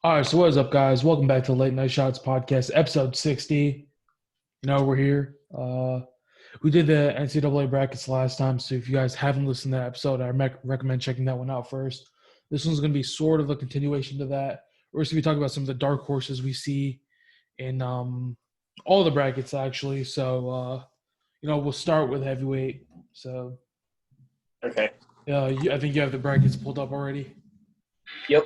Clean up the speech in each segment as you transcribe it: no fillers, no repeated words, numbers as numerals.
All right, so what is up, guys? Welcome back to Late Night Shots Podcast, episode 60. We're here. We did the NCAA brackets last time, so if you guys haven't listened to that episode, I recommend checking that one out first. This one's going to be sort of a continuation to that. We're going to be talking about some of the dark horses we see in all the brackets, actually. So, we'll start with heavyweight. So, Okay. I think you have the brackets pulled up already. Yep.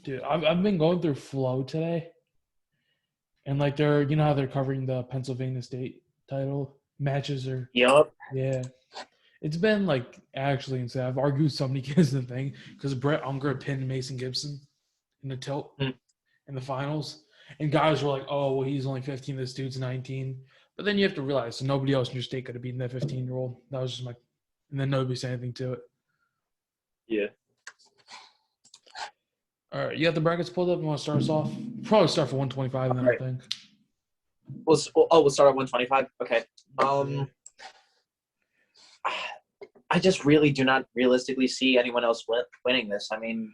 Dude, I've been going through Flow today, and like how they're covering the Pennsylvania State title matches or Yep. yeah, it's been like actually insane. I've argued so many kids the thing because Brett Unger pinned Mason Gibson in the tilt in the finals, and guys were like, "Oh, well, he's only 15. This dude's 19." But then you have to realize, so nobody else in your state could have beaten that 15-year-old. That was just and then nobody said anything to it. Yeah. All right, you got the brackets pulled up. You want to start us off? Probably start for 125, and then Right. I think. We'll start at 125. Okay. I just really do not realistically see anyone else winning this. I mean,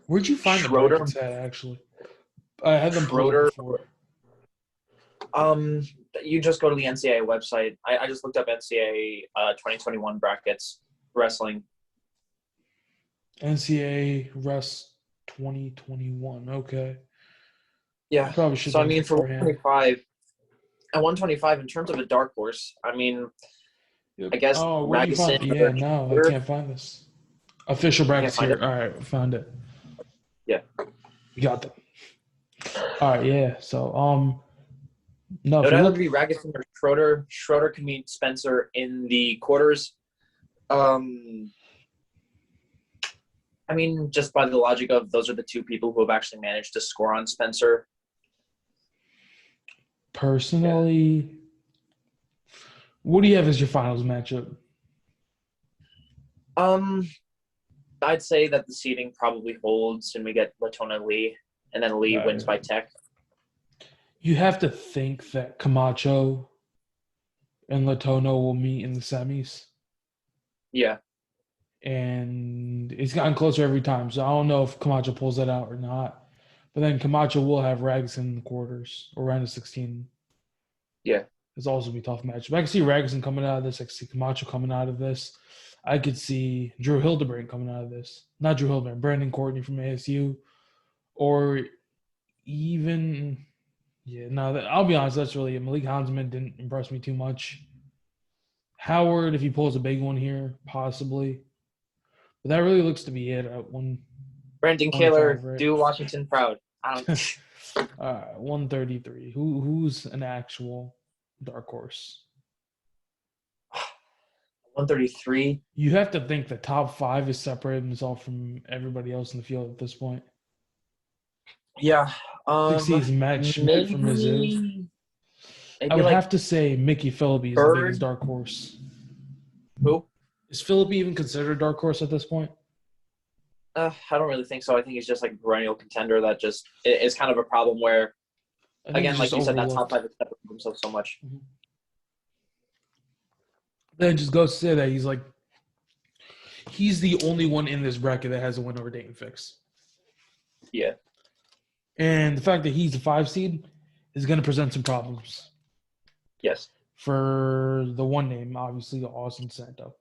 Where'd you find Schroeder? the brackets at, actually? I had them pulled Schroeder. up before. You just go to the NCAA website. I just looked up NCAA 2021 brackets wrestling. NCAA Rest 2021. Okay. Yeah. Probably should. So I mean, for 125, in terms of a dark horse, I mean, I guess. Oh, where do you find? Yeah, no, I can't find this. Official brackets here. All right, found it. Yeah. You got them. All right, yeah. So, No, it would either be Ragusin or Schroeder. Schroeder can meet Spencer in the quarters. I mean, just by the logic of those are the two people who have actually managed to score on Spencer. Personally, what do you have as your finals matchup? I'd say that the seeding probably holds, and we get Latona Lee, and then Lee wins by tech. You have to think that Camacho and Latona will meet in the semis. Yeah. And it's gotten closer every time. So I don't know if Camacho pulls that out or not. But then Camacho will have Ragusin in the quarters or round of 16. Yeah. It's also be a tough match. But I can see Ragusin coming out of this. I can see Camacho coming out of this. I could see Drew Hildebrand coming out of this. Not Drew Hildebrand, Brandon Courtney from ASU. Or even, I'll be honest, that's really it. Malik Hansman didn't impress me too much. Howard, if he pulls a big one here, possibly. But that really looks to be it at one. Brandon Kaler, right? Do Washington proud. I don't. 133. Who's an actual dark horse? 133. You have to think the top 5 is separating themselves from everybody else in the field at this point. Yeah. 60 is Matt Schmidt from Mizzou. I would have to say Mickey Philippi is the biggest dark horse. Who? Is Philippi even considered a dark horse at this point? I don't really think so. I think he's just like a perennial contender that just is kind of a problem where, again, like you said, that top 5 is separating himself so much. Mm-hmm. Then it just goes to say that he's the only one in this bracket that has a win over Dayton Fix. Yeah. And the fact that he's a 5 seed is going to present some problems. Yes. For the one name, obviously, Austin DeSanto.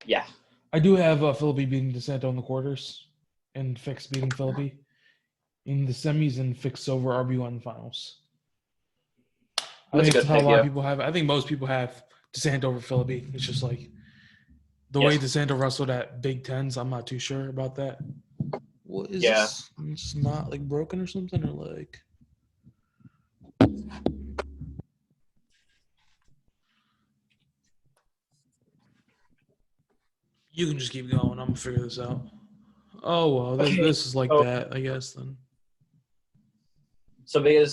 Yeah. I do have Philippi beating DeSanto in the quarters and Fix beating Philippi in the semis and Fix over RB1 in the finals. I think that's how a lot of people have it. I think most people have DeSanto over Philippi. It's just like the way DeSanto wrestled at Big Tens, I'm not too sure about that. What is this? It's not like broken or something, or like you can just keep going. I'm gonna figure this out. Oh well, this is like that, I guess then. So I'm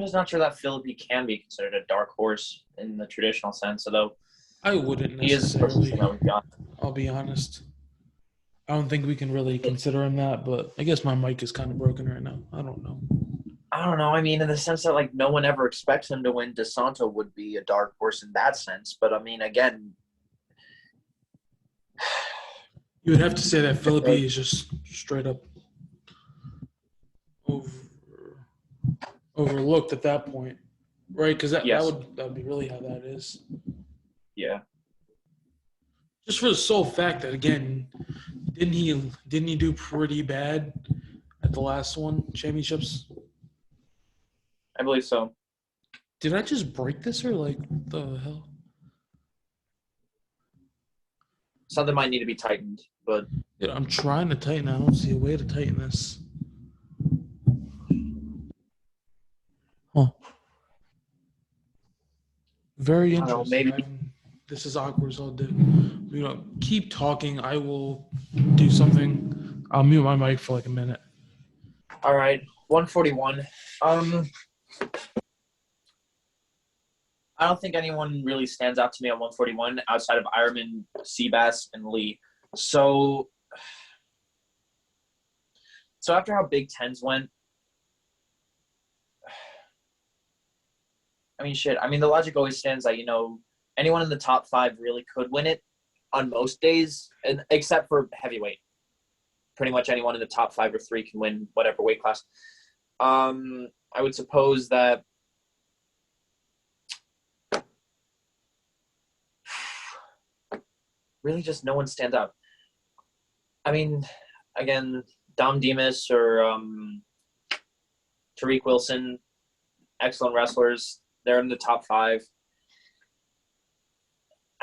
just not sure that Philippi can be considered a dark horse in the traditional sense, although I wouldn't necessarily. I'll be honest. I don't think we can really consider him that, but I guess my mic is kind of broken right now. I don't know. I mean, in the sense that, like, no one ever expects him to win. DeSanto would be a dark horse in that sense. But, I mean, again, You would have to say that Philippi is just straight up overlooked at that point, right? Because that would be really how that is. Yeah. Just for the sole fact that, again, didn't he do pretty bad at the last championships? I believe so. Did I just break this or what the hell? Something might need to be tightened, but Dude, I'm trying to tighten. I don't see a way to tighten this. Huh. Very interesting. Maybe. This is awkward as all day. Keep talking. I will do something. I'll mute my mic for a minute. All right, 141. I don't think anyone really stands out to me on 141 outside of Ironman, Seabass, and Lee. So after how Big Tens went, the logic always stands that, anyone in the top 5 really could win it on most days, and except for heavyweight. Pretty much anyone in the top 5 or 3 can win whatever weight class. I would suppose that really just no one stands out. Again, Dom Demas or Tariq Wilson, excellent wrestlers. They're in the top 5.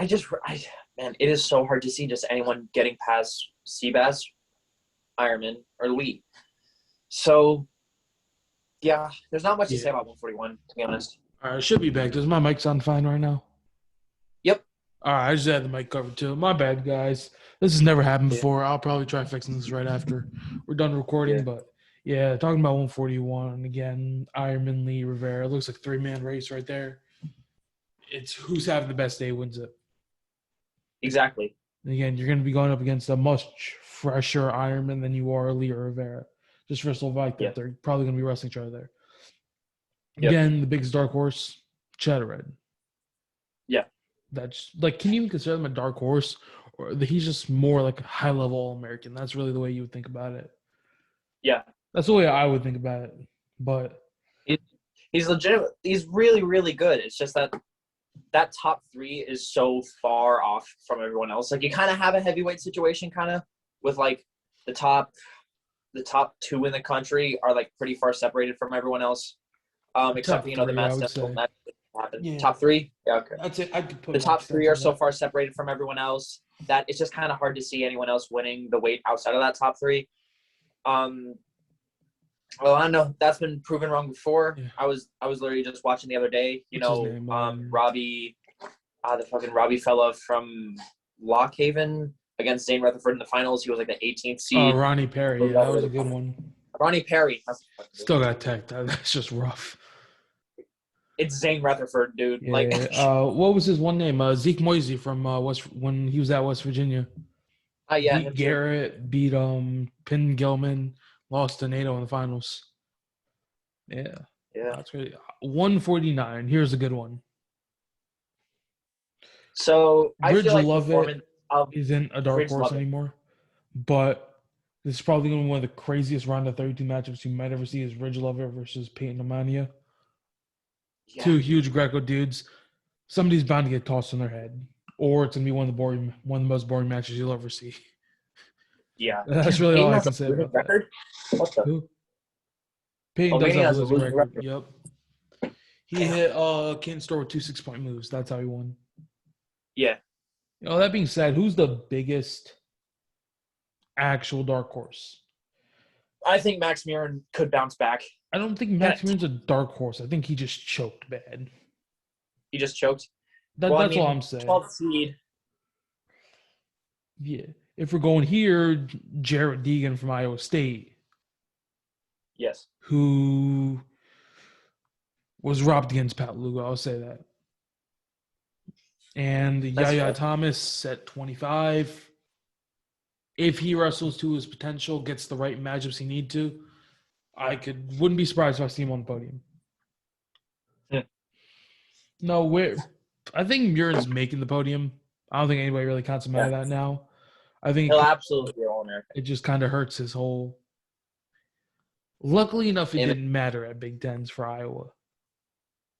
It is so hard to see just anyone getting past Seabass, Ironman, or Lee. So, yeah, there's not much to say about 141, to be honest. All right, I should be back. Does my mic sound fine right now? Yep. All right, I just had the mic covered too. My bad, guys. This has never happened before. I'll probably try fixing this right after we're done recording. But, yeah, talking about 141, again, Ironman, Lee, Rivera. It looks like a 3-man race right there. It's who's having the best day wins it. Exactly. And again, you're going to be going up against a much fresher Ironman than you are Lee or Rivera. Just for Slovak, that they're probably going to be wrestling each other there. Again, the biggest dark horse, Chattered. Yeah. That's can you even consider him a dark horse, or he's just more like a high-level All-American? That's really the way you would think about it. Yeah. That's the way I would think about it. But he's legitimate. He's really, really good. It's just that top 3 is so far off from everyone else. You kind of have a heavyweight situation with the top 2 in the country are pretty far separated from everyone else. Except for, the Mass Central match happened. Yeah. Top 3? Yeah, okay. That's it. I could put the top 3 are so far separated from everyone else that it's just kind of hard to see anyone else winning the weight outside of that top 3. Well, I know that's been proven wrong before. Yeah. I was literally just watching the other day, Robbie, the fucking Robbie fella from Lockhaven against Zane Rutherford in the finals. He was the 18th seed. Oh, Ronnie Perry. Yeah, that was a good one. Ronnie Perry. Still got tech. That's just rough. It's Zane Rutherford, dude. Yeah. What was his one name? Zeke Moisey from when he was at West Virginia. Beat Garrett, beat Pin Gilman, lost to NATO in the finals. Yeah. Yeah. That's really 149. Here's a good one. So Ridge Lovett isn't a dark horse anymore, but this is probably going to be one of the craziest round of 32 matchups you might ever see is Ridge Lovett versus Peyton Amania. Yeah. 2 huge Greco dudes. Somebody's bound to get tossed on their head, or it's going to be one of the most boring matches you'll ever see. Yeah. That's really all I can say about record? that. What the? Who? Peyton does have a losing record. Yep. He hit Can't Store with 2 6-point moves. That's how he won. Yeah. That being said, who's the biggest actual dark horse? I think Max Murin could bounce back. I don't think Max Murin's a dark horse. I think he just choked bad. He just choked? That's all I'm saying. 12th seed. Yeah. If we're going here, Jarrett Deegan from Iowa State. Yes. Who was robbed against Pat Lugo. I'll say that. And Yaya Thomas at 25. If he wrestles to his potential, gets the right matchups he need to, wouldn't be surprised if I see him on the podium. Yeah. No, I think Murin's making the podium. I don't think anybody really counts him out of that now. I think He'll absolutely be All-American. it just kind of hurts his whole. Luckily enough, it Image. didn't matter at Big Tens for Iowa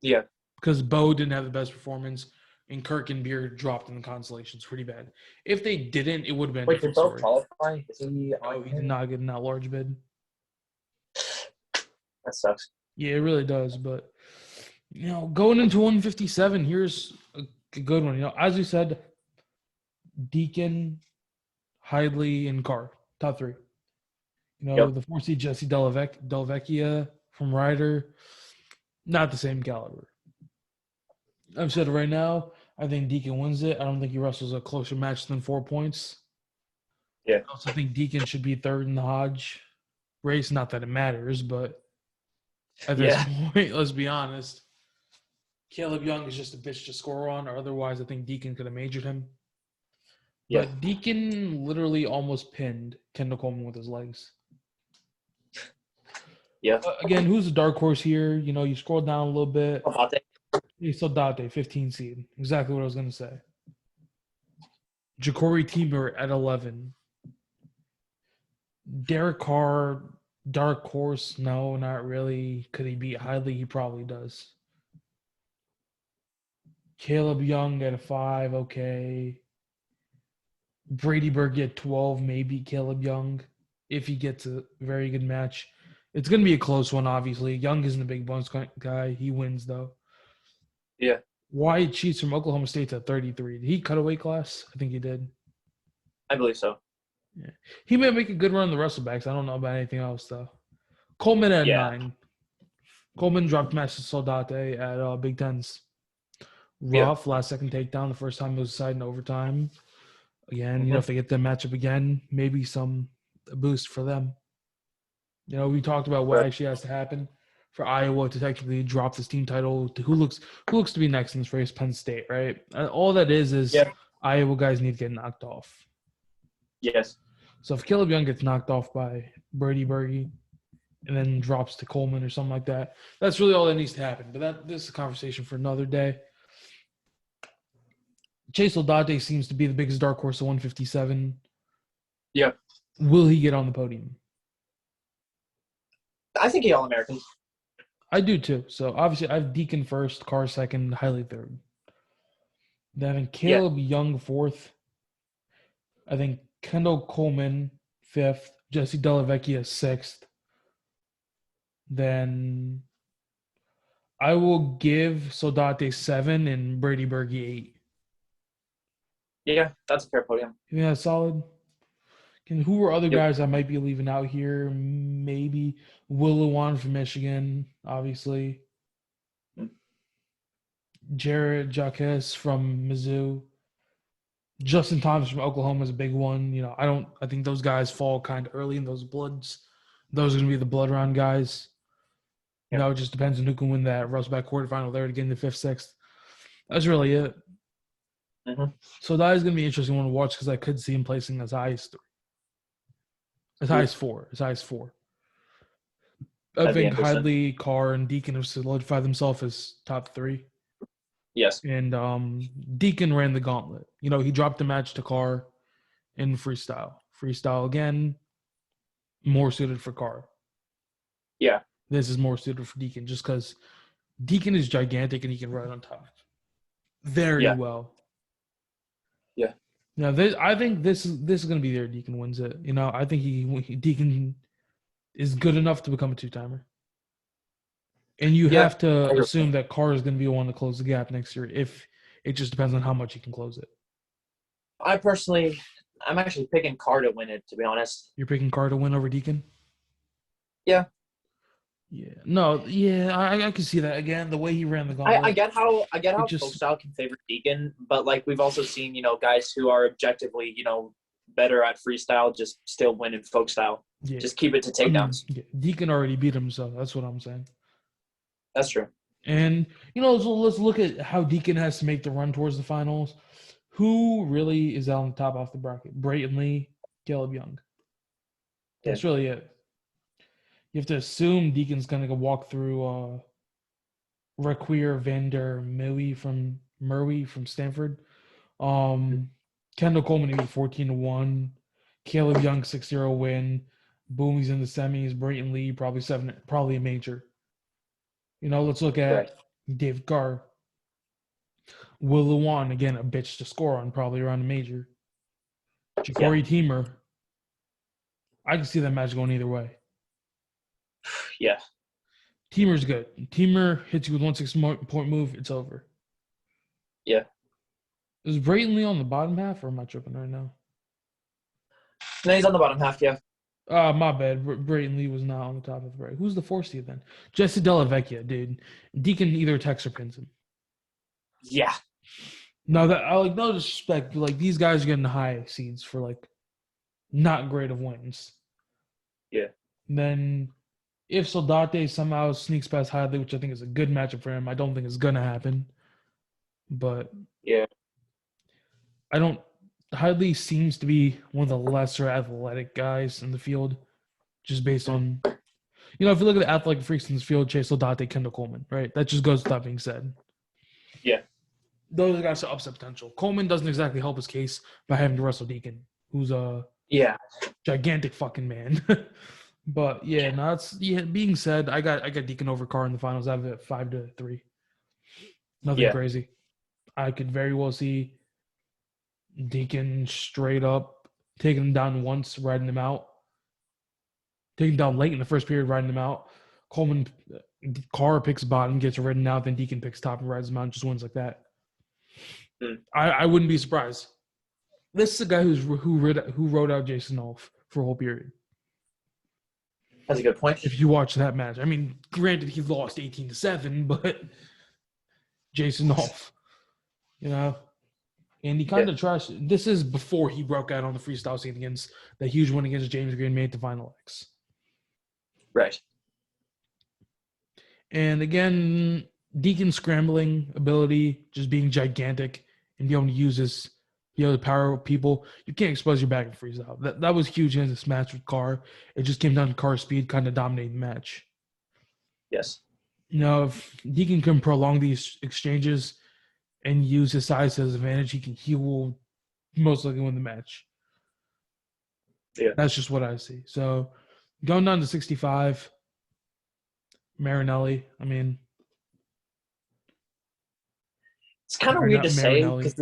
Yeah. because Bo didn't have the best performance, and Kirk and Beard dropped in the consolations pretty bad. If they didn't, it would have been a Wait, did different Bo story. qualify? Is he Oh, on he here? did not get in that large bid. That sucks. Yeah, it really does. But going into 157, here's a good one. As we said, Deacon, Hidley, and Carr, top three. Yep. The 4 seed Jesse Delvecchia from Ryder, not the same caliber. I've said it right now. I think Deacon wins it. I don't think he wrestles a closer match than 4 points. Yeah. I also think Deacon should be third in the Hodge race. Not that it matters, but at this point, let's be honest. Caleb Young is just a bitch to score on, or otherwise I think Deacon could have majored him. Yeah. But Deacon literally almost pinned Kendall Coleman with his legs. Yeah. Again, who's the dark horse here? You scroll down a little bit. He's Soldate, 15 seed. Exactly what I was going to say. Ja'Cory Teamer at 11. Derek Carr, dark horse. No, not really. Could he beat Hidley? He probably does. Caleb Young at a 5. Okay. Brady Berge at 12. Maybe Caleb Young if he gets a very good match. It's going to be a close one, obviously. Young isn't a big bones guy. He wins, though. Yeah. Wyatt Cheats from Oklahoma State's at 33. Did he cut a weight class? I think he did. I believe so. Yeah. He may make a good run in the wrestlebacks. I don't know about anything else, though. Coleman at 9. Coleman dropped match to Soldate at Big Tens. Rough, last second takedown. The first time it was decided in overtime. Again, if they get the matchup again, maybe a boost for them. We talked about what actually has to happen for Iowa to technically drop this team title to who looks to be next in this race, Penn State, right? All that is Iowa guys need to get knocked off. Yes. So if Caleb Young gets knocked off by Brady Berge and then drops to Coleman or something like that, that's really all that needs to happen. But this is a conversation for another day. Chase Soldate seems to be the biggest dark horse at 157. Yeah. Will he get on the podium? I think he All-American. I do too. So obviously I have Deacon first, Carr second, Hidley third. Then Caleb Young fourth. I think Kendall Coleman fifth, Jesse Dellavecchia sixth. Then I will give Soldate 7 and Brady Berge 8. Yeah, that's a fair podium. Yeah, solid. Who are other guys I might be leaving out here? Maybe Will Lewan from Michigan, obviously. Jared Jacques from Mizzou. Justin Thomas from Oklahoma is a big one. I think those guys fall kind of early in those bloods. Those are going to be the blood round guys. It just depends on who can win that Rustback quarterfinal there to get in the 5th, 6th. That's really it. So that is going to be an interesting one to watch because I could see him placing as high as 3. As high as 4. As high as 4. I think Hidley, Carr, and Deacon have solidified themselves as top 3. Yes. And Deacon ran the gauntlet. He dropped the match to Carr in freestyle. Freestyle, again, more suited for Carr. Yeah. This is more suited for Deacon just because Deacon is gigantic and he can ride on top very well. Yeah. I think this is going to be there. Deacon wins it. I think Deacon is good enough to become a 2-timer. And you have to assume that Carr is going to be the one to close the gap next year. If it just depends on how much he can close it. I'm actually picking Carr to win it. To be honest, you're picking Carr to win over Deacon. Yeah. Yeah. No. Yeah. I can see that again. The way he ran the gauntlet. I get how folk style can favor Deacon, but we've also seen guys who are objectively better at freestyle just still win in folk style. Yeah. Just keep it to takedowns. Deacon already beat him, so that's what I'm saying. That's true. And so let's look at how Deacon has to make the run towards the finals. Who really is out on the top off the bracket? Brayton Lee, Caleb Young. That's really it. You have to assume Deacon's going to walk through Requier Vander Murray from Stanford. Kendall Coleman to be 14-1. Caleb Young 6-0 win. Boomy's in the semis. Brayton Lee probably a major. Let's look at Right. David Carr. Will Lewan, again, a bitch to score on, probably around a major. Ja'Cory Teamer. I can see that match going either way. Yeah. Teamer's good. Teamer hits you with 1-6-point move, it's over. Yeah. Is Brayton Lee on the bottom half, or am I tripping right now? No, he's on the bottom half, yeah. My bad. Brayton Lee was not on the top of the break. Who's the 4 seed then? Jesse Della Vecchia, dude. Deegan either texts or pins him. Yeah. No, no disrespect, but like these guys are getting high seeds for like not great of wins. Yeah. And then if Soldate somehow sneaks past Hadley, which I think is a good matchup for him, I don't think it's gonna happen. But yeah, Hadley seems to be one of the lesser athletic guys in the field, just based on if you look at the athletic freaks in this field, Chase Soldate, Kendall Coleman, right? That just goes without being said. Yeah. Those guys are upset potential. Coleman doesn't exactly help his case by having to wrestle Deegan, who's a gigantic fucking man. But being said, I got Deegan over Carr in the finals. I have it 5-3. Nothing crazy. I could very well see Deegan straight up taking him down once, riding him out. Taking him down late in the first period, riding him out. Carr picks bottom, gets ridden out, then Deegan picks top and rides him out and just wins like that. I wouldn't be surprised. This is a guy who rode out Jason Olf for a whole period. That's a good point. If you watch that match, I mean, granted he lost 18-7, but Jason Olf, and he kind of trashed. This is before he broke out on the freestyle scene against that huge win against James Green, made the final X. Right. And again, Deegan's scrambling ability, just being gigantic and being able to use his power of people. You can't expose your back and freeze out. That was huge in this match with Carr. It just came down to Carr's speed kind of dominating the match. Yes. If Deegan can prolong these exchanges and use his size to his advantage, he will most likely win the match. Yeah. That's just what I see. So going down to 65, Marinelli, I mean, it's kind of weird to say because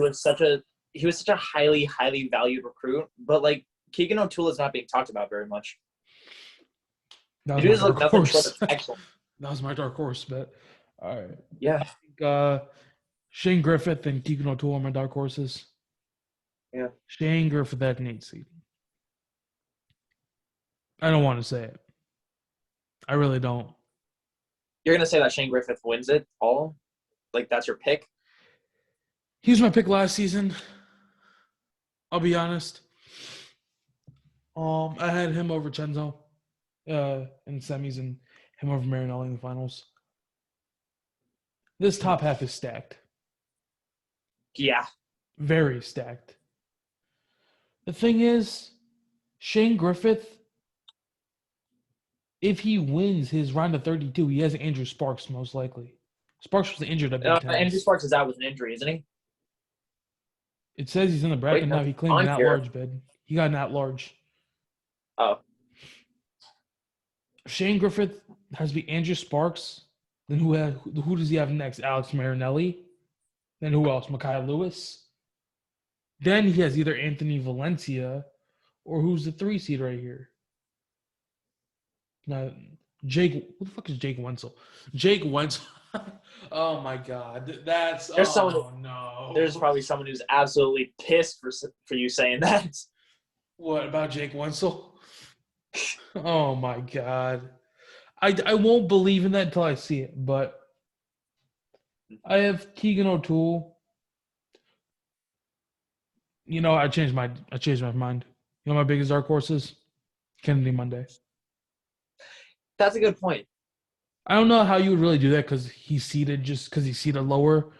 he was such a highly, highly valued recruit, but like Keegan O'Toole is not being talked about very much. That was my dark horse. That was my dark horse, but all right. Yeah. I think Shane Griffith and Keegan O'Toole are my dark horses. Yeah. Shane Griffith at an 8 seed. I don't want to say it. I really don't. You're gonna say that Shane Griffith wins it all? Like that's your pick? He was my pick last season. I'll be honest. I had him over Chenzo in semis and him over Marinelli in the finals. This top half is stacked. Yeah. Very stacked. The thing is, Shane Griffith, if he wins his round of 32, he has Andrew Sparks most likely. Sparks was injured at Big Ten. Andrew Sparks is out with an injury, isn't he? It says he's in the bracket now. He claimed an at-large bid. He got an at-large. Oh. Shane Griffith has to be Andrew Sparks. Then who does he have next? Alex Marinelli. Then who else? Micaiah Lewis. Then he has either Anthony Valencia or who's the 3 seed right here? Now, Jake. Who the fuck is Jake Wenzel? Jake Wenzel. Oh my God, that's no. There's probably someone who's absolutely pissed for you saying that. What about Jake Wenzel? Oh my God, I won't believe in that until I see it. But I have Keegan O'Toole. I changed my mind. My biggest dark horse is Kennedy Monday. That's a good point. I don't know how you would really do that because he's seated lower,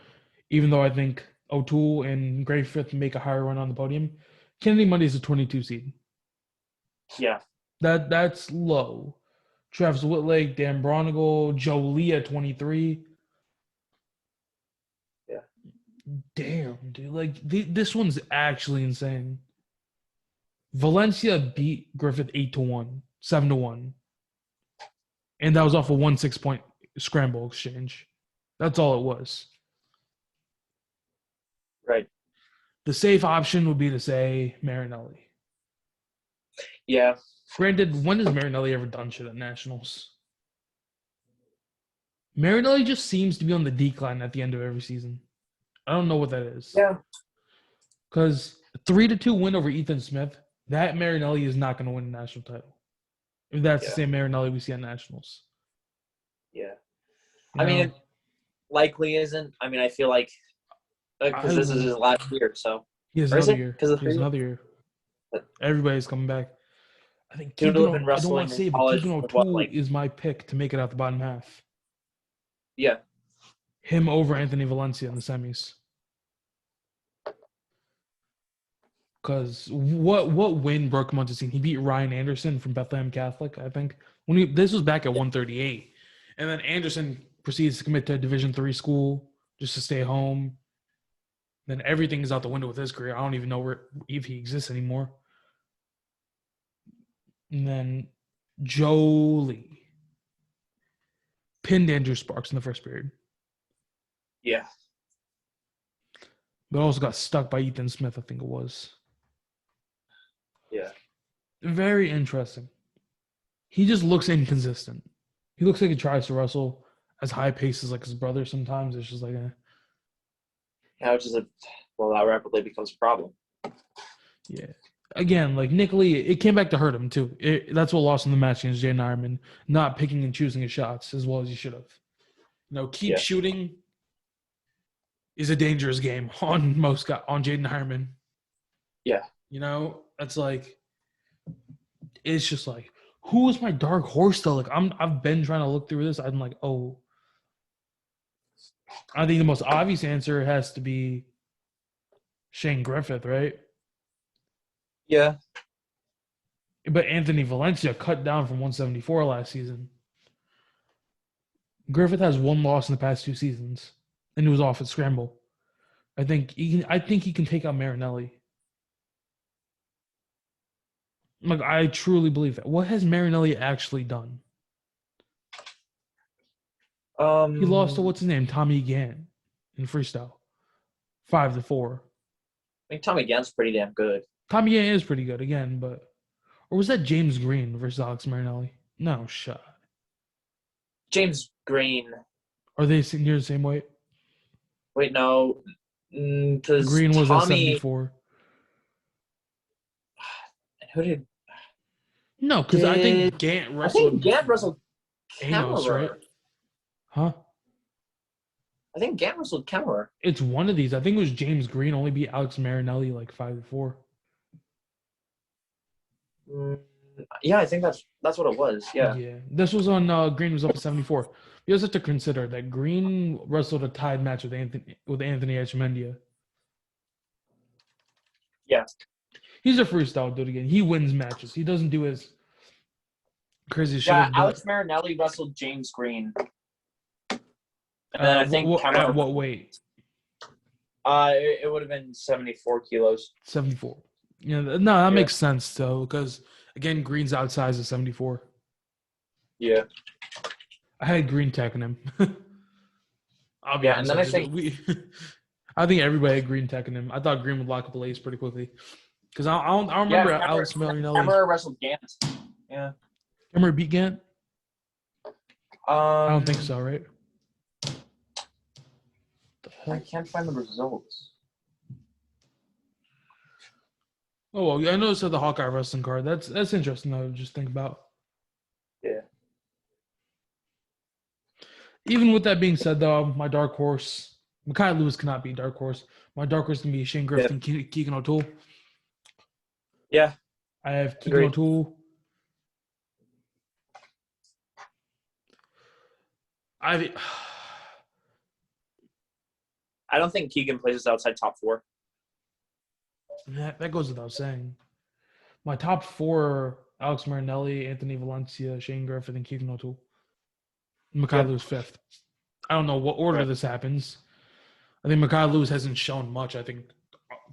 even though I think O'Toole and Griffith make a higher run on the podium. Kennedy Monday is a 22 seed. Yeah. That's low. Travis Whitlake, Dan Bronigal, Joe Lee at 23. Yeah. damn, dude. Like, this one's actually insane. Valencia beat Griffith 8-1, 7-1. And that was off a 1-6-point scramble exchange. That's all it was. Right. The safe option would be to say Marinelli. Yeah. Granted, when has Marinelli ever done shit at nationals? Marinelli just seems to be on the decline at the end of every season. I don't know what that is. Yeah. Because 3-2 win over Ethan Smith, that Marinelli is not going to win a national title. If that's the same Marinelli we see at nationals. Yeah. You I mean, know? it likely isn't. I mean, I feel like because this is his last year, so. He has Or is another it? year. Because He has another year. Everybody's coming back. I think he would have been I don't wrestling want to say, in but college Keegan for what, O'Toole like, is my pick to make it out the bottom half. yeah. Him over Anthony Valencia in the semis. Because what win broke him onto the scene? He beat Ryan Anderson from Bethlehem Catholic, I think. This was back at 138. And then Anderson proceeds to commit to a Division III school just to stay home. Then everything is out the window with his career. I don't even know if he exists anymore. And then Jolie pinned Andrew Sparks in the first period. Yeah. But also got stuck by Ethan Smith, I think it was. Yeah. Very interesting. He just looks inconsistent. He looks like he tries to wrestle as high paces like his brother sometimes. It's just like, Yeah, which is that rapidly becomes a problem. yeah. Again, like Nick Lee, it came back to hurt him too. That's what lost in the match against Jaden Ironman, not picking and choosing his shots as well as he should have. Keep shooting is a dangerous game on Jaden Ironman. Yeah. That's like, it's just like, who is my dark horse though? Like I've been trying to look through this. I'm like, oh, I think the most obvious answer has to be Shane Griffith, right? Yeah. But Anthony Valencia cut down from 174 last season. Griffith has one loss in the past 2 seasons, and it was off at scramble. I think he can take out Marinelli. Like, I truly believe that. What has Marinelli actually done? He lost to what's his name, Tommy Gant, in freestyle, 5-4. I think Tommy Gant's pretty damn good. Tommy Gant is pretty good again, or was that James Green versus Alex Marinelli? No shot. James Green. Are they near the same weight? Wait, no. Green was at 74. Who did? No, because I think Gant wrestled. I think Gant wrestled Amos, right? Huh? I think Gant wrestled Kemmerer. It's one of these. I think it was James Green only beat Alex Marinelli like 5-4. Yeah, I think that's what it was. Yeah. Yeah. This was on Green was up at 74. You also have to consider that Green wrestled a tied match with Anthony Echemendia. Yeah. He's a freestyle dude again. He wins matches. He doesn't do his crazy shit. Yeah, Alex Marinelli wrestled James Green. And then I think at what weight? It would have been 74 kilos. 74. Yeah, no, that makes sense though, because again, Green's outsized at 74. Yeah. I had Green teching him. I'll be honest. And then I think everybody had Green teching him. I thought Green would lock up a lace pretty quickly. Because I don't remember Alex Marinelli. Kemmerer wrestled Gant. Yeah. Kemmerer beat Gant? I don't think so, right? I can't find the results. Oh, well, I noticed the Hawkeye wrestling card. That's interesting though to just think about. Yeah. Even with that being said, though, my dark horse, Mekhi Lewis cannot be a dark horse. My dark horse can be Shane Griffith and Keegan O'Toole. Yeah. I have Keegan O'Toole. I don't think Keegan places outside top 4. That goes without saying. My top 4 are Alex Marinelli, Anthony Valencia, Shane Griffith, and Keegan O'Toole. Mekhi Lewis 5th. I don't know what order this happens. I think Mekhi Lewis hasn't shown much. I think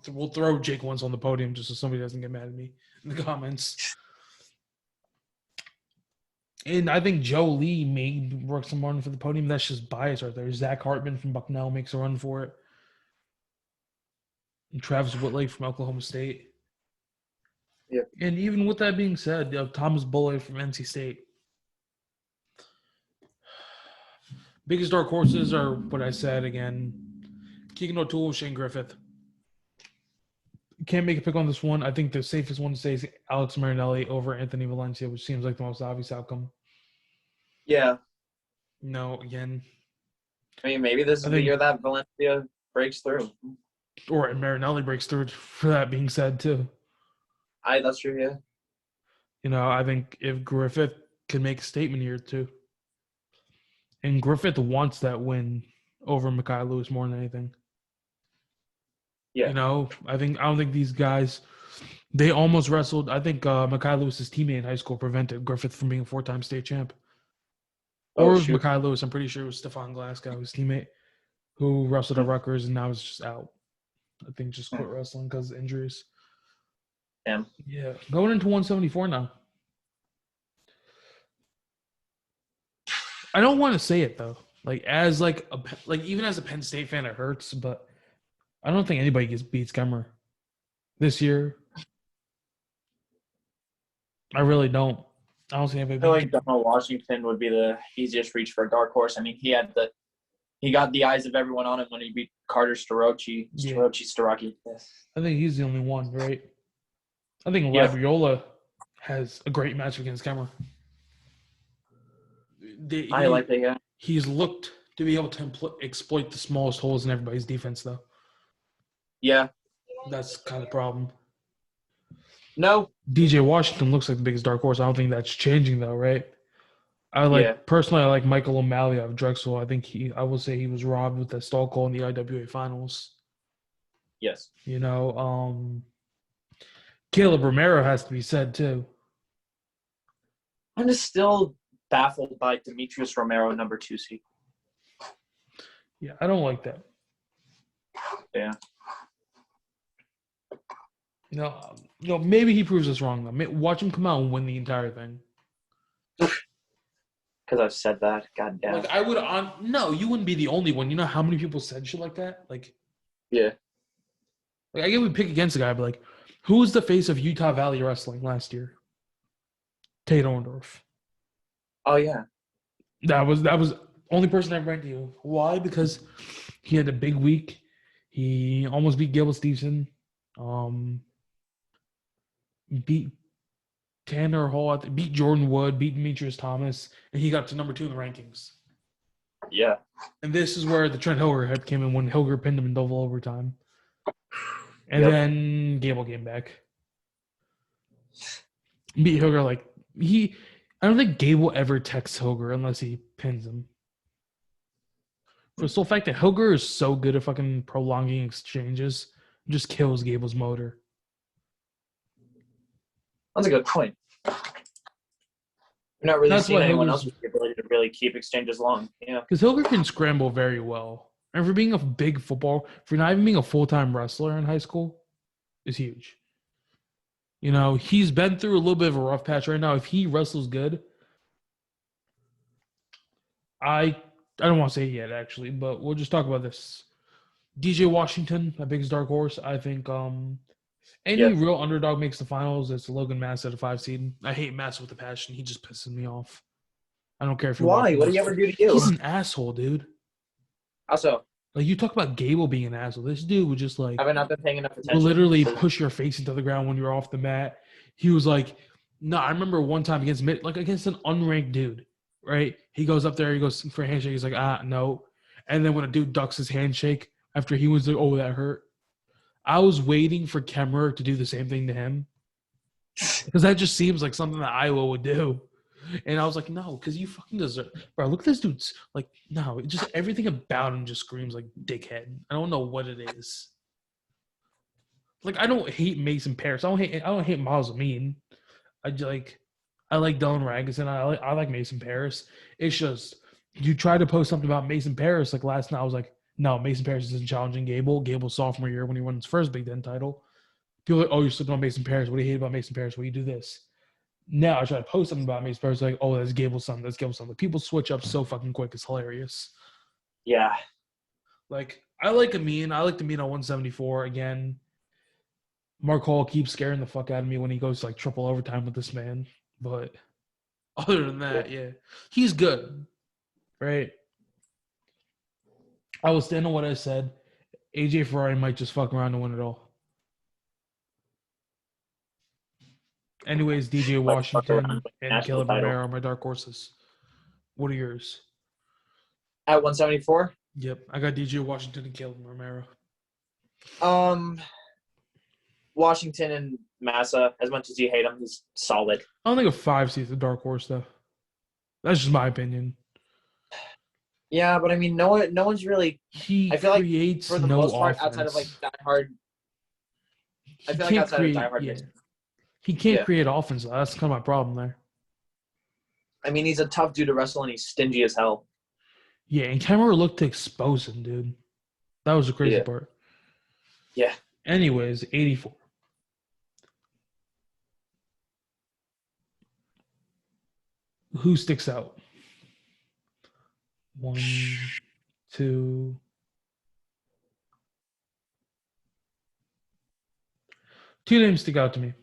we'll throw Jake once on the podium just so somebody doesn't get mad at me in the comments. And I think Joe Lee may work some run for the podium. That's just bias right there. Zach Hartman from Bucknell makes a run for it. And Travis Whitley from Oklahoma State. Yeah. And even with that being said, Thomas Bullard from NC State. Biggest dark horses are what I said again. Keegan O'Toole, Shane Griffith. Can't make a pick on this one. I think the safest one to say is Alex Marinelli over Anthony Valencia, which seems like the most obvious outcome. Yeah. No, again. I mean, maybe this is the year that Valencia breaks through. Or Marinelli breaks through, for that being said, too. That's true, yeah. You know, I think if Griffith can make a statement here, too. And Griffith wants that win over Mekhi Lewis more than anything. Yeah. You know, I don't think these guys, they almost wrestled. I think Mekhi Lewis's teammate in high school prevented Griffith from being a 4-time state champ. Or Mekhi Lewis, I'm pretty sure it was Stephon Glasgow, his teammate, who wrestled at Rutgers and now is just out. I think just quit wrestling because of injuries. Damn. Yeah. Going into 174 now. I don't want to say it though. Like even as a Penn State fan, it hurts, but I don't think anybody beats Kemmer this year. I really don't. I don't see anybody. I feel like Donald Washington would be the easiest reach for a dark horse. I mean, he got the eyes of everyone on him when he beat Carter Starocci. Starocci. Yes. I think he's the only one, right? I think Labriola has a great match against Kemmer. I like that guy. He's looked to be able to exploit the smallest holes in everybody's defense, though. Yeah. That's kind of the problem. No. DJ Washington looks like the biggest dark horse. I don't think that's changing, though, right? Personally, I like Michael O'Malley out of Drexel. I will say he was robbed with that stall call in the IWA finals. Yes. You know, Caleb Romero has to be said, too. I'm just still baffled by Demetrius Romero, number 2 seed. Yeah, I don't like that. Yeah. Maybe he proves us wrong, though. Watch him come out and win the entire thing. Because I've said that. God damn. No, you wouldn't be the only one. You know how many people said shit like that? Yeah. I get we pick against the guy, but who was the face of Utah Valley Wrestling last year? Tate Orndorff. Oh yeah. That was only person I ranked you. Why? Because he had a big week. He almost beat Gable Stevenson. Beat Tanner Hall, beat Jordan Wood, beat Demetrius Thomas, and he got to number 2 in the rankings. Yeah. And this is where the Trent Hilger head came in when Hilger pinned him in double overtime. And then Gable came back. Beat Hilger I don't think Gable ever texts Hilger unless he pins him. For the sole fact that Hilger is so good at fucking prolonging exchanges, it just kills Gable's motor. That's a good point. You're not really seeing anyone else with the ability to really keep exchanges long. Yeah. Because Hilger can scramble very well. And for being a big football, for not even being a full-time wrestler in high school, is huge. You know, he's been through a little bit of a rough patch right now. If he wrestles good, I don't want to say it yet, actually, but we'll just talk about this. DJ Washington, my biggest dark horse. I think any real underdog makes the finals. It's Logan Mass at a 5 seed. I hate Mass with a passion. He just pisses me off. I don't care if you're Why? What did he ever do to you? He's an asshole, dude. How so? You talk about Gable being an asshole. This dude would just have I not been paying enough attention? Literally push your face into the ground when you're off the mat. He was no, I remember one time against an unranked dude, right? He goes up there, he goes for a handshake. He's like, no. And then when a dude ducks his handshake after he was like, oh, that hurt. I was waiting for Kemmer to do the same thing to him because that just seems like something that Iowa would do. And I was like, no, because you fucking deserve. Bro, look at this dude's no, just everything about him just screams like dickhead. I don't know what it is. I don't hate Mason Paris. I don't hate Miles Amin. I like Dylan Ragusin. I like Mason Paris. It's just you try to post something about Mason Paris last night. I was like, No, Mason Parris isn't challenging Gable. Gable's sophomore year when he won his first Big Ten title. People are like, oh, you're slipping on Mason Parris. What do you hate about Mason Parris? Well, you do this. Now I try to post something about Mason Parris, like, oh, that's Gable's son. That's Gable's son. Like, people switch up so fucking quick. It's hilarious. Yeah. Like, I like Amin. I like Amin on 174 again. Mark Hall keeps scaring the fuck out of me when he goes like triple overtime with this man. But other than that, yeah, he's good, right? I will stand on what I said. AJ Ferrari might just fuck around and win it all. Anyways, DJ Washington and Caleb Romero are my dark horses. What are yours? At 174? Yep, I got DJ Washington and Caleb Romero. Washington and Massa, as much as you hate him, he's solid. I don't think a 5 seed's a dark horse, though. That's just my opinion. Yeah, but I mean, no one's really. He I feel like creates for the no most part, offense. outside of like diehard. I feel like can't outside create, of diehard, yeah. He can't create offense. That's kind of my problem there. I mean, he's a tough dude to wrestle, and he's stingy as hell. Yeah, and Kemmerer looked to expose him, dude. That was the crazy part. Yeah. Anyways, 84. Who sticks out? 1, 2. Two names stick out to me.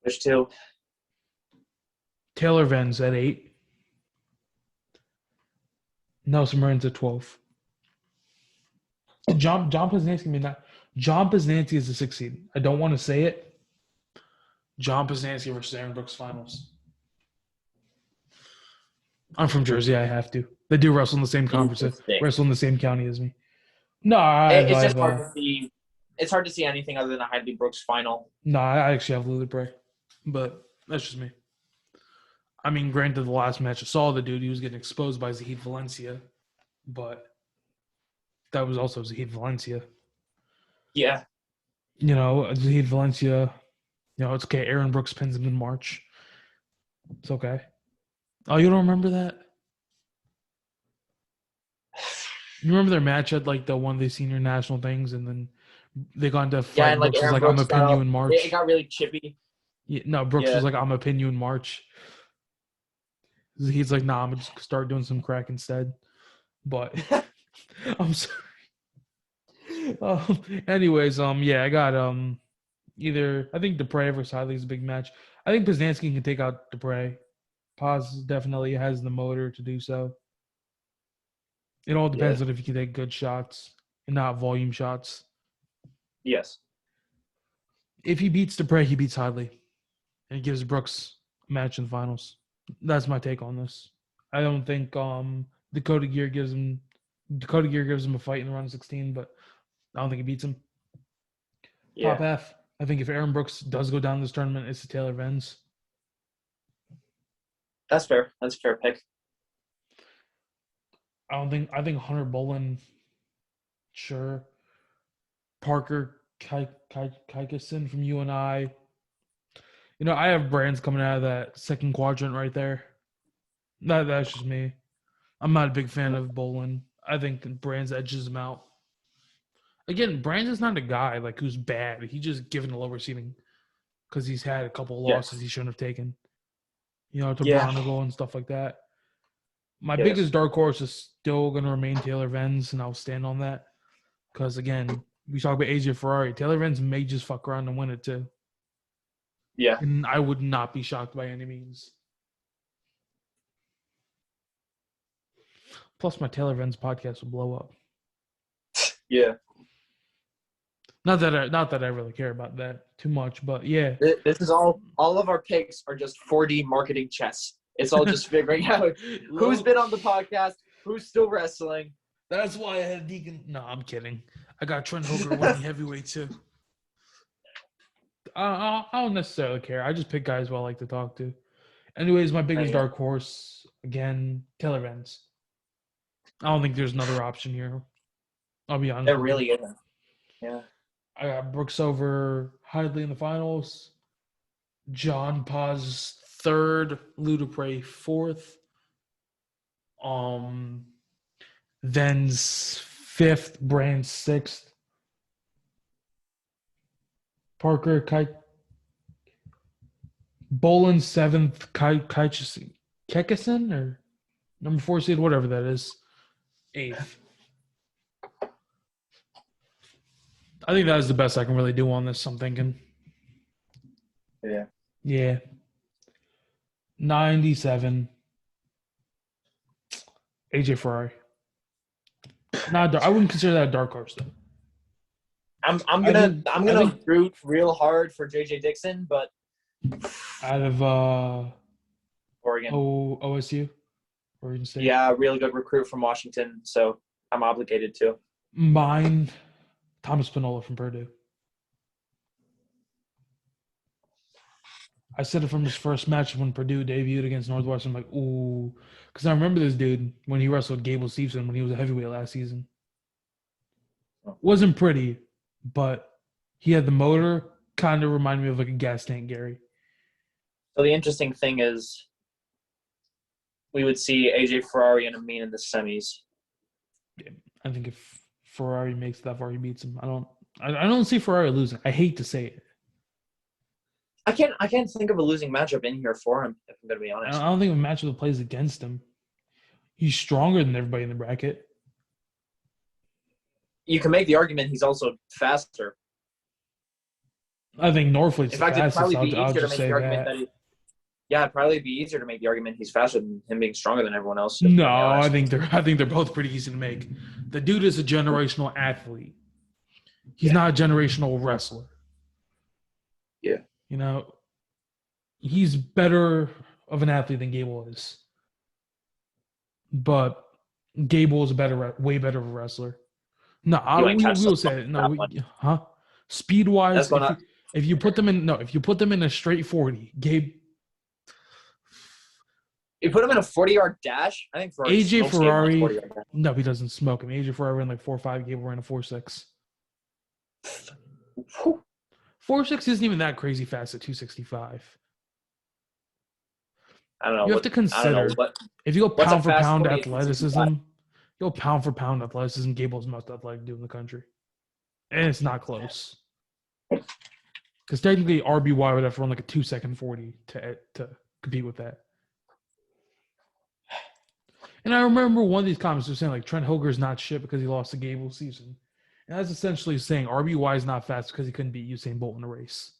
Which two? Taylor Vens at 8. Nelson Marin's at 12. John Poznanski is the 6th seed. I don't want to say it. John Poznanski versus Aaron Brooks finals. I'm from Jersey. I have to. They do wrestle in the same conference. Wrestle in the same county as me. No, it's just hard to see. It's hard to see anything other than a Hadley Brooks final. No, I actually have Lily Bray, but that's just me. I mean, granted, the last match I saw the dude, he was getting exposed by Zahid Valencia, but that was also Zahid Valencia. Yeah. You know, Zahid Valencia, it's okay. Aaron Brooks pins him in March. It's okay. Oh, you don't remember that? You remember their match at like the one of the senior national things, and then they got into a fight. Yeah, and like Brooks Aaron was like, Brooks "I'm gonna pin you in March." It got really chippy. Yeah, no, Brooks was like, "I'm gonna pin you in March." He's like, "Nah, I'm gonna just start doing some crack instead." But I'm sorry. Anyways, yeah, I got either I think Dupre versus Hadley is a big match. I think Poznanski can take out Dupre. Paz definitely has the motor to do so. It all depends on if you can take good shots and not volume shots. Yes. If he beats Dupre, he beats Hadley. And gives Brooks a match in the finals. That's my take on this. I don't think Dakota Gear gives him a fight in the round of 16, but I don't think he beats him. Yeah. Top half. I think if Aaron Brooks does go down this tournament, it's the Taylor Vens. That's fair. That's a fair pick. I think Hunter Bolin, sure. Parker Kikison from UNI. I have brands coming out of that second quadrant right there. That's just me. I'm not a big fan of Bolin. I think Brands edges him out. Again, Brands is not a guy like who's bad. He's just given a lower seating because he's had a couple of losses he shouldn't have taken. To Bronigal and stuff like that. My biggest dark horse is still going to remain Taylor Vens, and I'll stand on that. Because, again, we talk about AJ Ferrari. Taylor Vens may just fuck around and win it, too. Yeah. And I would not be shocked by any means. Plus, my Taylor Vens podcast will blow up. Yeah. Not that I really care about that too much, but yeah. This is all of our picks are just 4D marketing chess. It's all just figuring out who's been on the podcast, who's still wrestling. That's why I had Deegan. No, I'm kidding. I got Trent Hooker winning heavyweight too. I don't necessarily care. I just pick guys who I like to talk to. Anyways, my biggest dark horse, again, Taylor Vens. I don't think there's another option here. I'll be honest. There really isn't. Yeah. I got Brooks over Hadley in the finals. John Paz third. Lou Dupre fourth. Then's 5th, Brand 6th. Parker Bolin 7th, Kekison or number 4 seed, whatever that is. 8th. I think that is the best I can really do on this, I'm thinking. Yeah. Yeah. 97. AJ Ferrari. I wouldn't consider that a dark horse though. I'm gonna root real hard for JJ Dixon, but out of Oregon. OSU, Oregon State. Yeah, really good recruit from Washington, so I'm obligated to. Mine, Thomas Panola from Purdue. I said it from his first match when Purdue debuted against Northwestern. I'm like, ooh, because I remember this dude when he wrestled Gable Stevenson when he was a heavyweight last season. Wasn't pretty, but he had the motor. Kind of reminded me of like a gas tank Gary. So the interesting thing is, we would see AJ Ferrari and Amin in the semis. Yeah, I think if Ferrari makes that far, he beats him. I don't see Ferrari losing. I hate to say it. I can't think of a losing matchup in here for him, if I'm going to be honest. I don't think a matchup that plays against him. He's stronger than everybody in the bracket. You can make the argument he's also faster. I think Norfleet's in fact, fastest. it'd probably be I'll easier to just make say the argument that. it'd probably be easier to make the argument he's faster than him being stronger than everyone else. No, I think they're both pretty easy to make. The dude is a generational athlete. He's not a generational wrestler. Yeah. You know, he's better of an athlete than Gable is. But Gable is way better of a wrestler. No, we will say it. No, speed wise, if you put them in a straight 40, Gabe. You put him in a 40-yard dash. I think AJ Ferrari. No, he doesn't smoke him. AJ Ferrari ran like 4.5. Gable ran a 4.6. 4.6 isn't even that crazy fast at 265. I don't know. You have to consider if you go pound for pound athleticism. Gable's most athletic dude in the country, and it's not close. Because technically, RBY would have to run like a 2-second 40 to compete with that. And I remember one of these comments was saying like Trent Hoger's not shit because he lost to Gable season. And that's essentially saying RBY is not fast because he couldn't beat Usain Bolt in a race.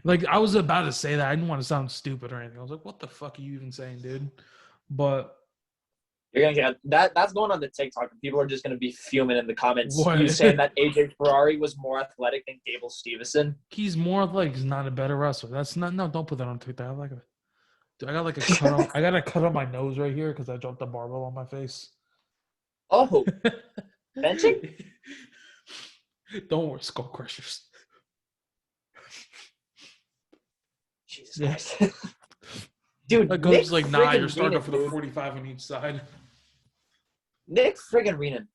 Like, I was about to say that. I didn't want to sound stupid or anything. I was like, what the fuck are you even saying, dude? But you're going to get that. That's going on the TikTok. People are just going to be fuming in the comments. What? You saying that AJ Ferrari was more athletic than Gable Stevenson? He's more athletic. He's not a better wrestler. That's not. No, don't put that on TikTok. I got like a cut on. I got a cut on my nose right here because I dropped the barbell on my face. Oh, benching? Don't worry, skull crushers. Jesus Christ. Dude, that goes like, nah, you're starting off with a 45 on each side. Nick friggin' Renan.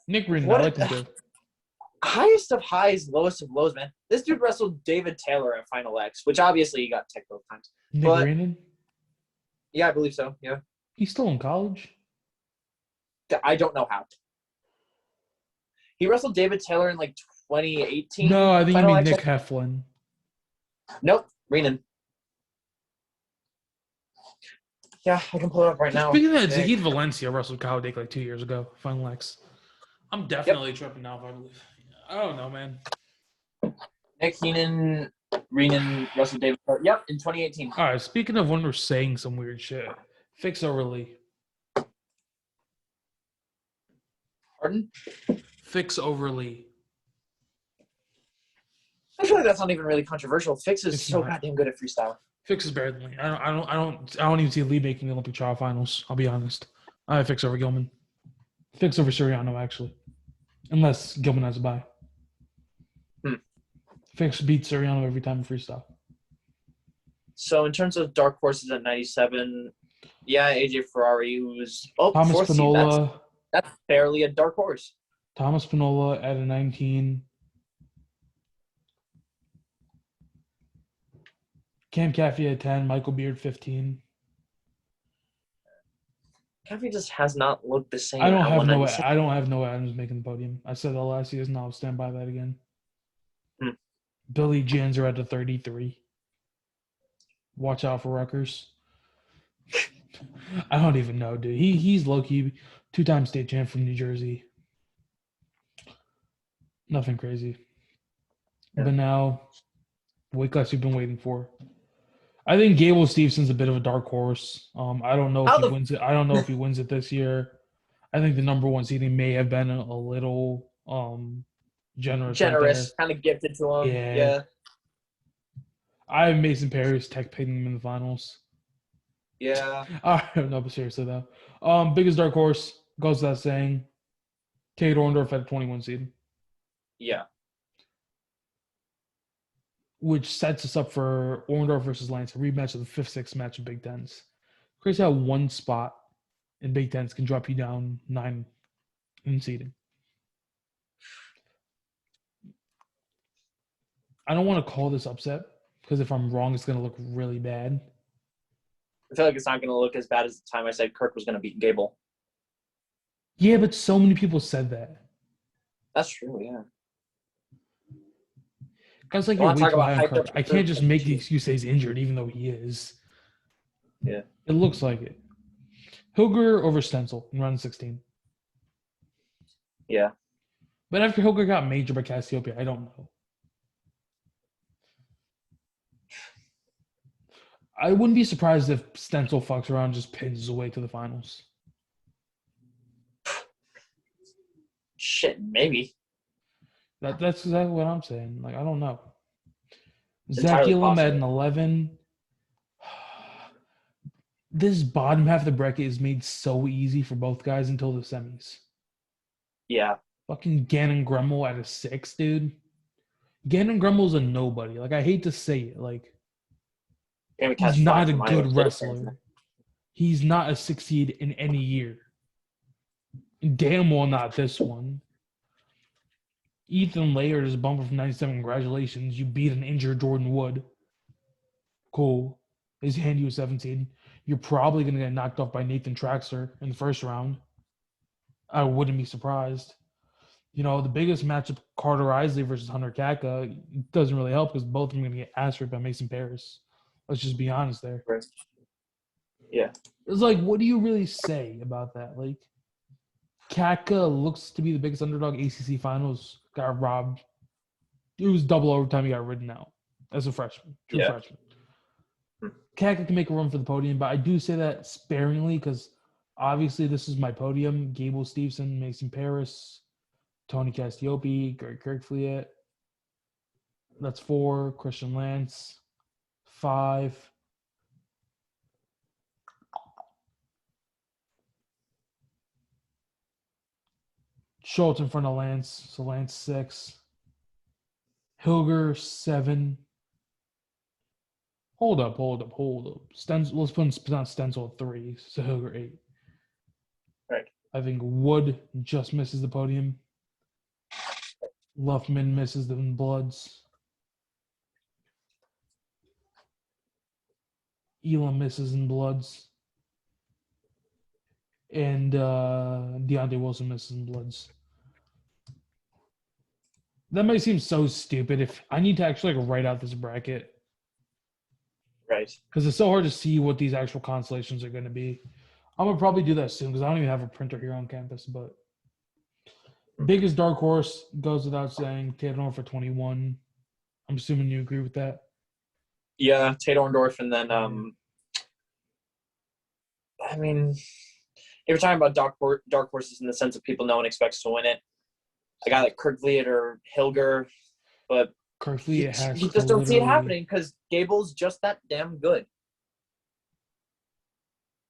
Nick Renan, I like him too. Highest of highs, lowest of lows, man. This dude wrestled David Taylor at Final X, which obviously he got tech both times. Nick Renan? Yeah, I believe so, yeah. He's still in college? I don't know how. He wrestled David Taylor in like 2018. No, I think you mean Nick Heflin. Nope, Renan. Yeah, I can pull it up right now. Speaking of that, Zahid Valencia wrestled Kyle Dake like 2 years ago, Final X. I'm definitely tripping now if I believe. I don't know, man. Nick Renan wrestled David Taylor. Yep, in 2018. All right, speaking of when we're saying some weird shit, Fix Overly. Pardon? Fix Overly. I feel like that's not even really controversial. Fix is so goddamn good at freestyle. Fix is better than Lee. I don't even see Lee making the Olympic trial finals. I'll be honest. I have Fix over Gilman. Fix over Suriano, actually. Unless Gilman has a bye. Fix beats Suriano every time in freestyle. So in terms of dark horses at 97, yeah, AJ Ferrari, who's Thomas Panola. That's barely a dark horse. Thomas Panola at a 19. Cam Caffey at 10. Michael Beard 15. Caffey just has not looked the same. I don't at have 196. no Adams making the podium. I said that last season. I'll stand by that again. Hmm. Billy Jenser at the 33. Watch out for Rutgers. I don't even know, dude. He's low-key 2-time state champ from New Jersey. Nothing crazy. Yeah. But now, weight class you've been waiting for. I think Gable Stevenson's a bit of a dark horse. I don't know if he wins it. I don't know if he wins it this year. I think the number one seeding may have been a little generous right there. Kind of gifted to him. Yeah. I have Mason Paris tech picking him in the finals. Yeah. No, but seriously though. Biggest dark horse goes without saying. Tate Orndorff at 21 seed. Yeah. Which sets us up for Orndorff versus Lance, a rematch of the 5th-6th match in Big Tens. Crazy how one spot in Big Tens can drop you down 9 in seeding. I don't want to call this upset because if I'm wrong, it's going to look really bad. I feel like it's not going to look as bad as the time I said Kirk was going to beat Gable. Yeah, but so many people said that. That's true, yeah. Guys like you're way too high on Kirk. I can't just make the excuse that he's injured, even though he is. Yeah. It looks like it. Hilger over Stencil in round 16. Yeah. But after Hilger got majored by Cassiopeia, I don't know. I wouldn't be surprised if Stencil fucks around and just pins his way to the finals. Shit, maybe. That's exactly what I'm saying. Like, I don't know. It's Zach entirely Gillum at possible. an 11. This bottom half of the bracket is made so easy for both guys until the semis. Yeah. Fucking Gannon Gremmel at a 6, dude. Gannon Gremmel's a nobody. Like, I hate to say it. Like, he's not a good wrestler. He's not a 6 seed in any year. Damn well not this one. Ethan Laird is a bumper from 97. Congratulations. You beat an injured Jordan Wood. Cool. He's hand you a 17. You're probably going to get knocked off by Nathan Traxler in the first round. I wouldn't be surprised. You know, the biggest matchup, Carter Isley versus Hunter Kaka, doesn't really help because both of them are going to get ass ripped by Mason Paris. Let's just be honest there. Right. Yeah. It's like, what do you really say about that? Like, Kaka looks to be the biggest underdog. ACC Finals got robbed. It was double overtime. He got ridden out as a freshman. True freshman. Kaka can make a run for the podium, but I do say that sparingly because obviously this is my podium. Gable Stevenson, Mason Paris, Tony Cassiope, Greg Kirkfleet. That's 4. Christian Lance, 5. Schultz in front of Lance, so Lance 6. Hilger 7. Hold up. Stencil, let's put Stencil at 3, so Hilger 8. Right. I think Wood just misses the podium. Luffman misses the Bloods. Elam misses in Bloods. And Deontay Wilson misses in Bloods. That might seem so stupid if I need to actually write out this bracket. Right. Because it's so hard to see what these actual constellations are going to be. I'm going to probably do that soon because I don't even have a printer here on campus. But biggest dark horse goes without saying. Tate Orndorff for 21. I'm assuming you agree with that. Yeah, Tate Orndorff, and then I mean, if you're talking about dark horses in the sense of people no one expects to win it, a guy like Kirkfleet or Hilger, but Kirkfleet has you just don't see it happening because Gable's just that damn good.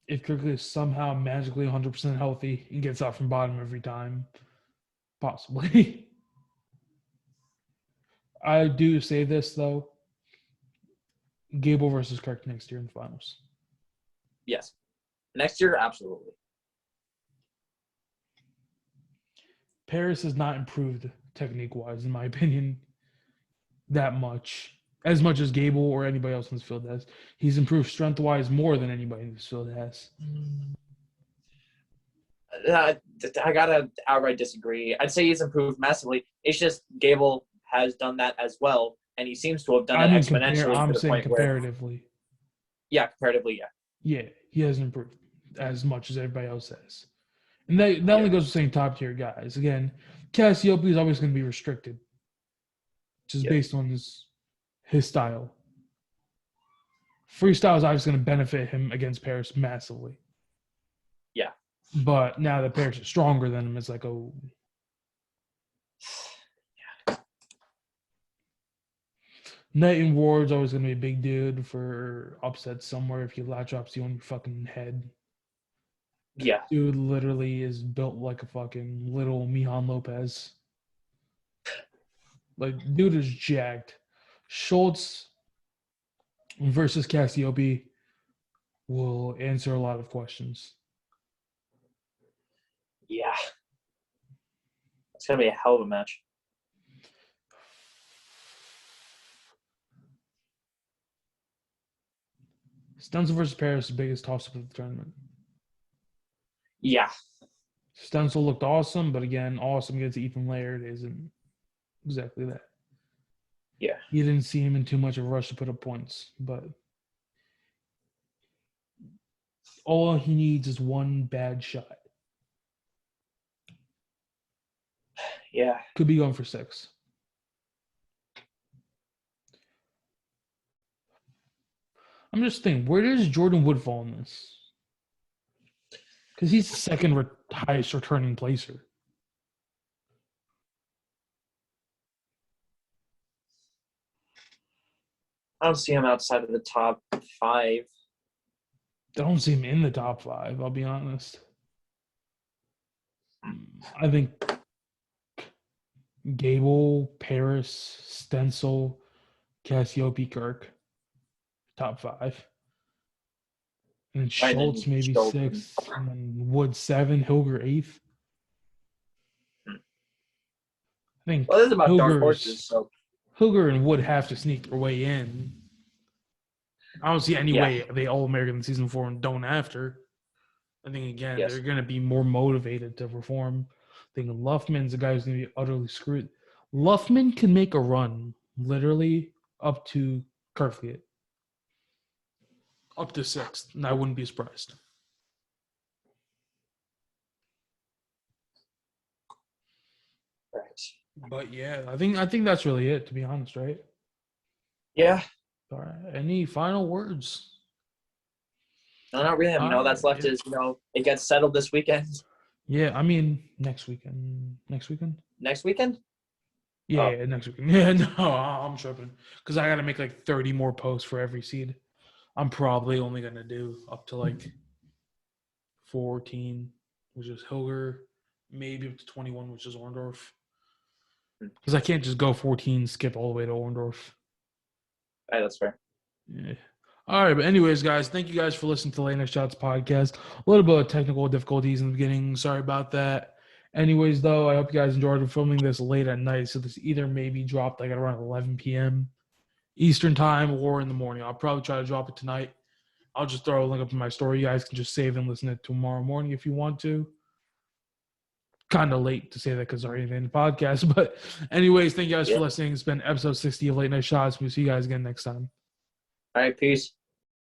If Kirkfleet is somehow magically 100% healthy and gets out from bottom every time, possibly. I do say this, though. Gable versus Kirk next year in the finals. Yes. Next year, absolutely. Paris has not improved technique-wise, in my opinion, that much. As much as Gable or anybody else in this field has. He's improved strength-wise more than anybody in this field has. I gotta outright disagree. I'd say he's improved massively. It's just Gable has done that as well, and he seems to have done it exponentially I'm to the saying point where, comparatively. yeah, comparatively, yeah. Yeah, he hasn't improved as much as everybody else has. And that only goes to saying top tier guys. Again, Cassiope is always going to be restricted, just based on his style. Freestyle is obviously going to benefit him against Paris massively. Yeah. But now that Paris is stronger than him, it's like, oh. Yeah. Knight and Ward's always going to be a big dude for upsets somewhere if he latch drops you on your fucking head. Yeah. Dude literally is built like a fucking little Mihan Lopez. Like, dude is jacked. Schultz versus Cassiope will answer a lot of questions. Yeah. It's going to be a hell of a match. Stencil versus Paris is the biggest toss-up of the tournament. Yeah. Stencil looked awesome, but again, awesome against Ethan Laird isn't exactly that. Yeah. You didn't see him in too much of a rush to put up points, but all he needs is one bad shot. Yeah. Could be going for 6. I'm just thinking, where does Jordan Wood fall in this? Because he's the second highest returning placer. I don't see him outside of the top 5. I don't see him in the top 5, I'll be honest. I think Gable, Paris, Stencil, Cassiope, Kirk, top 5. And then Schultz maybe 6th, and then Wood 7, Hilger 8th. I think Well, this is about dark horses, so Hilger and Wood have to sneak their way in. I don't see any way they All-American season 4 and don't after. I think, again, they're going to be more motivated to perform. I think Luffman's the guy who's going to be utterly screwed. Luffman can make a run, literally, up to Kerfliet. Up to 6th, and I wouldn't be surprised. Right. But yeah, I think that's really it, to be honest, right? Yeah. All right. Any final words? No, not really. All that's left is, it gets settled this weekend. Yeah, I mean, next weekend. Next weekend? Yeah, next weekend. Yeah, no, I'm tripping. Because I got to make like 30 more posts for every seed. I'm probably only going to do up to like 14, which is Hilger, maybe up to 21, which is Orndorff. Because I can't just go 14, skip all the way to Orndorff. Right, that's fair. Yeah. All right, but anyways, guys, thank you guys for listening to the Late Night Shots podcast. A little bit of technical difficulties in the beginning. Sorry about that. Anyways, though, I hope you guys enjoyed filming this late at night. So this either maybe dropped like at around 11 p.m. Eastern time or in the morning. I'll probably try to drop it tonight. I'll just throw a link up in my story. You guys can just save and listen to it tomorrow morning if you want to. Kind of late to say that because it's already in the podcast. But anyways, thank you guys for listening. It's been episode 60 of Late Night Shots. We'll see you guys again next time. All right, peace.